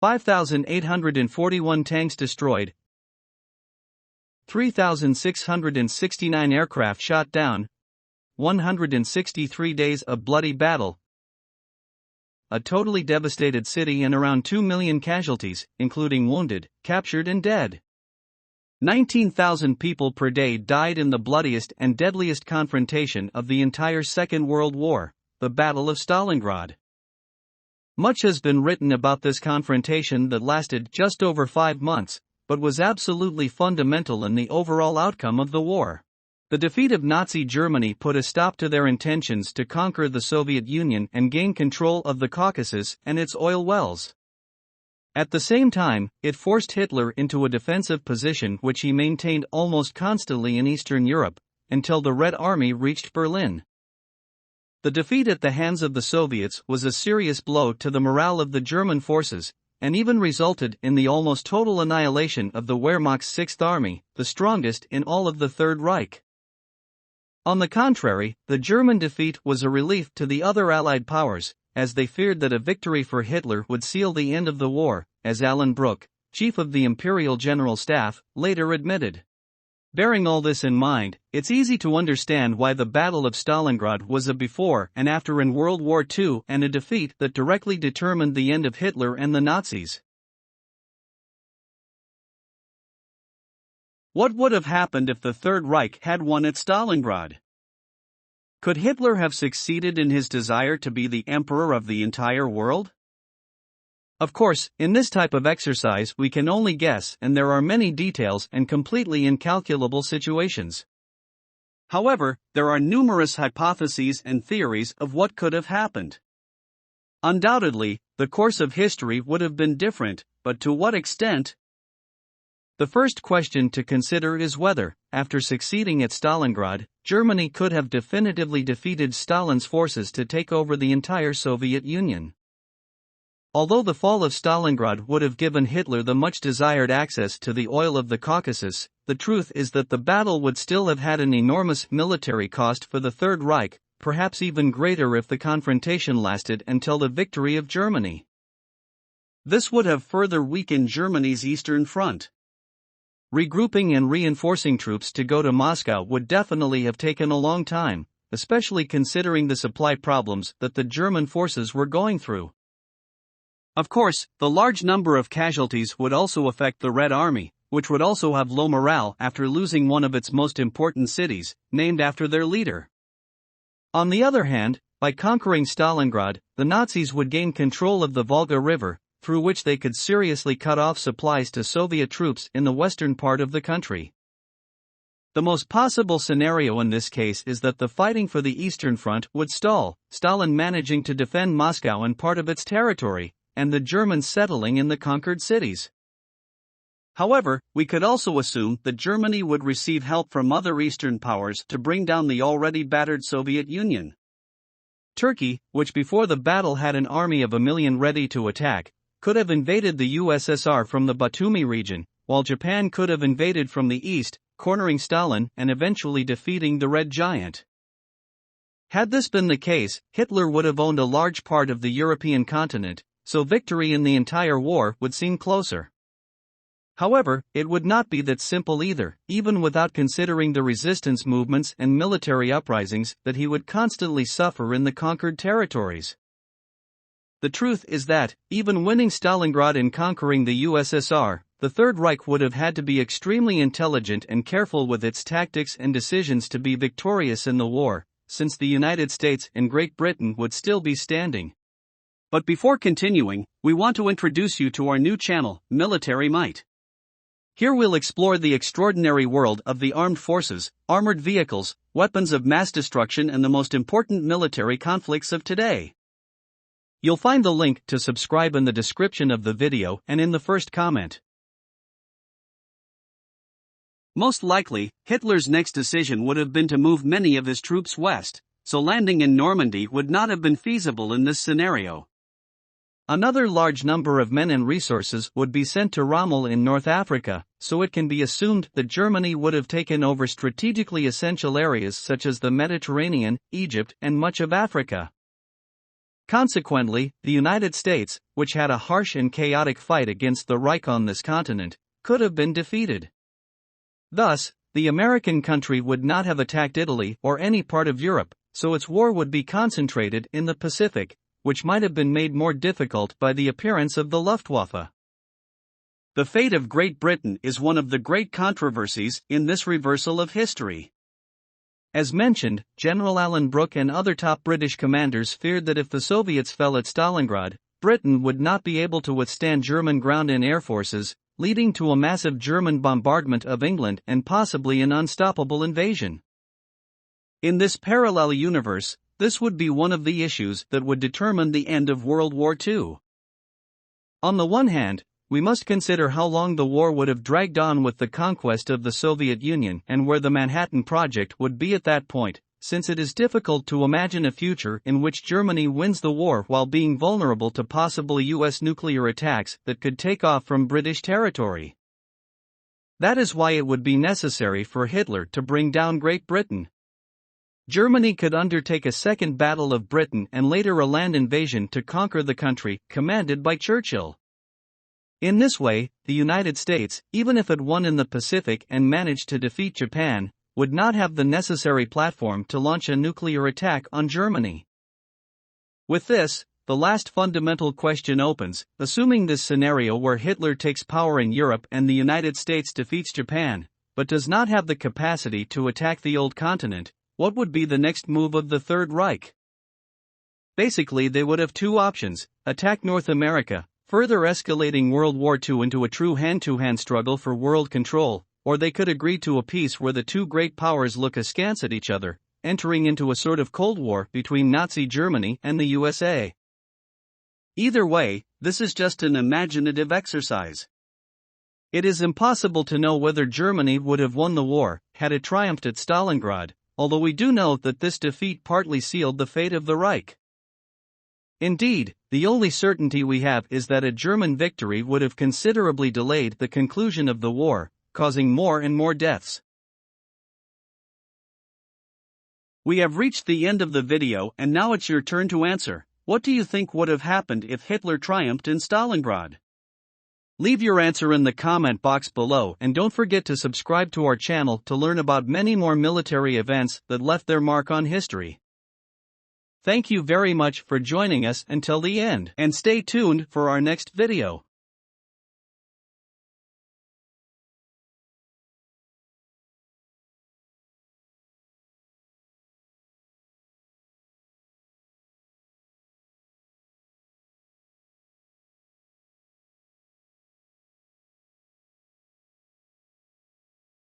5,841 tanks destroyed, 3,669 aircraft shot down, 163 days of bloody battle, a totally devastated city and around 2 million casualties, including wounded, captured and dead. 19,000 people per day died in the bloodiest and deadliest confrontation of the entire Second World War, the Battle of Stalingrad. Much has been written about this confrontation that lasted just over 5 months, but was absolutely fundamental in the overall outcome of the war. The defeat of Nazi Germany put a stop to their intentions to conquer the Soviet Union and gain control of the Caucasus and its oil wells. At the same time, it forced Hitler into a defensive position which he maintained almost constantly in Eastern Europe, until the Red Army reached Berlin. The defeat at the hands of the Soviets was a serious blow to the morale of the German forces, and even resulted in the almost total annihilation of the Wehrmacht's Sixth Army, the strongest in all of the Third Reich. On the contrary, the German defeat was a relief to the other Allied powers, as they feared that a victory for Hitler would seal the end of the war, as Alan Brooke, chief of the Imperial General Staff, later admitted. Bearing all this in mind, it's easy to understand why the Battle of Stalingrad was a before and after in World War II and a defeat that directly determined the end of Hitler and the Nazis. What would have happened if the Third Reich had won at Stalingrad? Could Hitler have succeeded in his desire to be the emperor of the entire world? Of course, in this type of exercise we can only guess, and there are many details and completely incalculable situations. However, there are numerous hypotheses and theories of what could have happened. Undoubtedly, the course of history would have been different, but to what extent? The first question to consider is whether, after succeeding at Stalingrad, Germany could have definitively defeated Stalin's forces to take over the entire Soviet Union. Although the fall of Stalingrad would have given Hitler the much-desired access to the oil of the Caucasus, the truth is that the battle would still have had an enormous military cost for the Third Reich, perhaps even greater if the confrontation lasted until the victory of Germany. This would have further weakened Germany's Eastern Front. Regrouping and reinforcing troops to go to Moscow would definitely have taken a long time, especially considering the supply problems that the German forces were going through. Of course, the large number of casualties would also affect the Red Army, which would also have low morale after losing one of its most important cities, named after their leader. On the other hand, by conquering Stalingrad, the Nazis would gain control of the Volga River, through which they could seriously cut off supplies to Soviet troops in the western part of the country. The most possible scenario in this case is that the fighting for the Eastern Front would stall, Stalin managing to defend Moscow and part of its territory, and the Germans settling in the conquered cities. However, we could also assume that Germany would receive help from other Eastern powers to bring down the already battered Soviet Union. Turkey, which before the battle had an army of 1 million ready to attack, could have invaded the USSR from the Batumi region, while Japan could have invaded from the east, cornering Stalin and eventually defeating the Red Giant. Had this been the case, Hitler would have owned a large part of the European continent, so victory in the entire war would seem closer. However, it would not be that simple either, even without considering the resistance movements and military uprisings that he would constantly suffer in the conquered territories. The truth is that, even winning Stalingrad and conquering the USSR, the Third Reich would have had to be extremely intelligent and careful with its tactics and decisions to be victorious in the war, since the United States and Great Britain would still be standing. But before continuing, we want to introduce you to our new channel, Military Might. Here we'll explore the extraordinary world of the armed forces, armored vehicles, weapons of mass destruction and the most important military conflicts of today. You'll find the link to subscribe in the description of the video and in the first comment. Most likely, Hitler's next decision would have been to move many of his troops west, so landing in Normandy would not have been feasible in this scenario. Another large number of men and resources would be sent to Rommel in North Africa, so it can be assumed that Germany would have taken over strategically essential areas such as the Mediterranean, Egypt, and much of Africa. Consequently, the United States, which had a harsh and chaotic fight against the Reich on this continent, could have been defeated. Thus, the American country would not have attacked Italy or any part of Europe, so its war would be concentrated in the Pacific, which might have been made more difficult by the appearance of the Luftwaffe. The fate of Great Britain is one of the great controversies in this reversal of history. As mentioned, General Alan Brooke and other top British commanders feared that if the Soviets fell at Stalingrad, Britain would not be able to withstand German ground and air forces, leading to a massive German bombardment of England and possibly an unstoppable invasion. In this parallel universe, this would be one of the issues that would determine the end of World War II. On the one hand, we must consider how long the war would have dragged on with the conquest of the Soviet Union and where the Manhattan Project would be at that point, since it is difficult to imagine a future in which Germany wins the war while being vulnerable to possible US nuclear attacks that could take off from British territory. That is why it would be necessary for Hitler to bring down Great Britain. Germany could undertake a second Battle of Britain and later a land invasion to conquer the country, commanded by Churchill. In this way, the United States, even if it won in the Pacific and managed to defeat Japan, would not have the necessary platform to launch a nuclear attack on Germany. With this, the last fundamental question opens: assuming this scenario where Hitler takes power in Europe and the United States defeats Japan, but does not have the capacity to attack the old continent, what would be the next move of the Third Reich? Basically, they would have two options: attack North America, further escalating World War II into a true hand-to-hand struggle for world control, or they could agree to a peace where the two great powers look askance at each other, entering into a sort of Cold War between Nazi Germany and the USA. Either way, this is just an imaginative exercise. It is impossible to know whether Germany would have won the war had it triumphed at Stalingrad, although we do know that this defeat partly sealed the fate of the Reich. Indeed, the only certainty we have is that a German victory would have considerably delayed the conclusion of the war, causing more and more deaths. We have reached the end of the video and now it's your turn to answer. What do you think would have happened if Hitler triumphed in Stalingrad? Leave your answer in the comment box below and don't forget to subscribe to our channel to learn about many more military events that left their mark on history. Thank you very much for joining us until the end, and stay tuned for our next video.